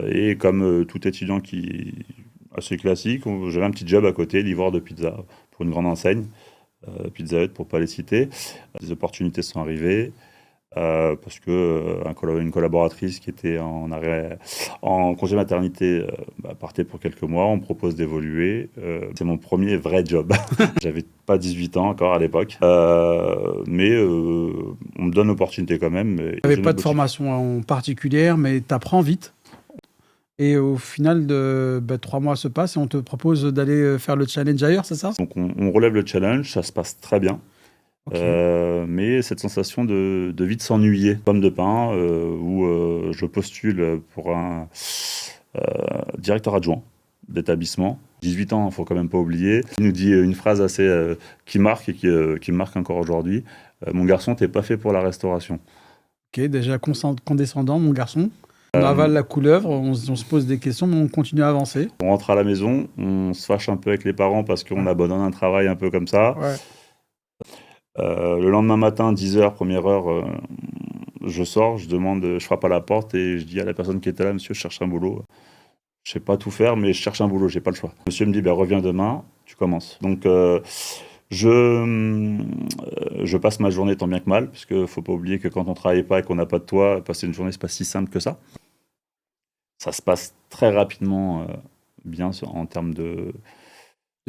Et comme tout étudiant assez classique, j'avais un petit job à côté, livreur de pizza pour une grande enseigne, Pizza Hut pour pas les citer. Des opportunités sont arrivées. Parce que une collaboratrice qui était en congé maternité partait pour quelques mois, on me propose d'évoluer. C'est mon premier vrai job. J'avais pas 18 ans encore à l'époque, mais on me donne l'opportunité quand même. Tu n'avais pas de formation en particulière, mais tu apprends vite. Et au final, 3 mois se passent et on te propose d'aller faire le challenge ailleurs, c'est ça? Donc on relève le challenge, ça se passe très bien. Okay. Mais cette sensation de vite s'ennuyer, pomme de pain, où je postule pour un directeur adjoint d'établissement. 18 ans, il ne faut quand même pas oublier. Il nous dit une phrase assez qui marque et qui me marque encore aujourd'hui. Mon garçon, t'es pas fait pour la restauration. Ok, déjà condescendant, mon garçon. On avale la couleuvre, on se pose des questions, mais on continue à avancer. On rentre à la maison, on se fâche un peu avec les parents parce qu'on abandonne un travail un peu comme ça. Ouais. Le lendemain matin, 10h, première heure, je sors, je frappe à la porte et je dis à la personne qui était là, monsieur, je cherche un boulot. Je sais pas tout faire, mais je cherche un boulot, j'ai pas le choix. Monsieur me dit, reviens demain, tu commences. Donc, je passe ma journée tant bien que mal, parce qu'il faut pas oublier que quand on travaille pas et qu'on n'a pas de toit, passer une journée, c'est pas si simple que ça. Ça se passe très rapidement bien en termes de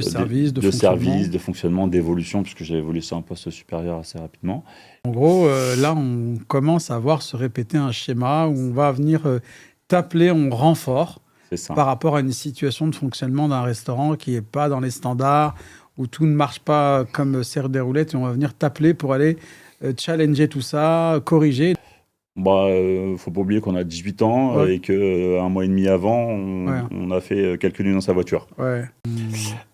service, de fonctionnement, d'évolution, puisque j'ai évolué sur un poste supérieur assez rapidement. En gros, là, on commence à voir se répéter un schéma où on va venir t'appeler en renfort par rapport à une situation de fonctionnement d'un restaurant qui n'est pas dans les standards, où tout ne marche pas comme serre des roulettes, et on va venir t'appeler pour aller challenger tout ça, corriger. Faut pas oublier qu'on a 18 ans et qu'un mois et demi avant, on a fait quelques nuits dans sa voiture. Ouais.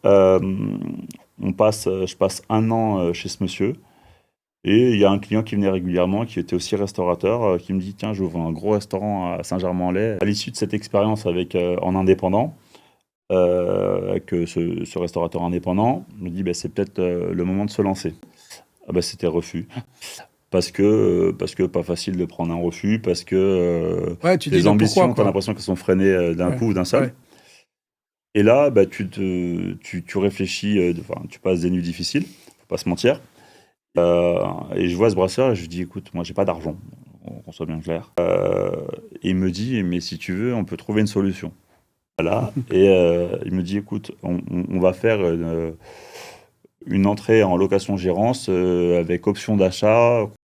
Je passe 1 an chez ce monsieur. Et il y a un client qui venait régulièrement, qui était aussi restaurateur, qui me dit « Tiens, j'ouvre un gros restaurant à Saint-Germain-en-Laye ». À l'issue de cette expérience en indépendant, avec ce restaurateur indépendant, je me dis c'est peut-être le moment de se lancer. C'était refus. Parce que pas facile de prendre un refus, parce que les ambitions, tu as l'impression qu'elles sont freinées d'un coup ou d'un seul. Ouais. Et là, tu réfléchis, tu passes des nuits difficiles, faut pas se mentir. Et je vois ce brasseur et je lui dis, écoute, moi j'ai pas d'argent, qu'on soit bien clair. Et il me dit, mais si tu veux, on peut trouver une solution. Voilà. Et il me dit, écoute, on va faire une entrée en location-gérance avec option d'achat.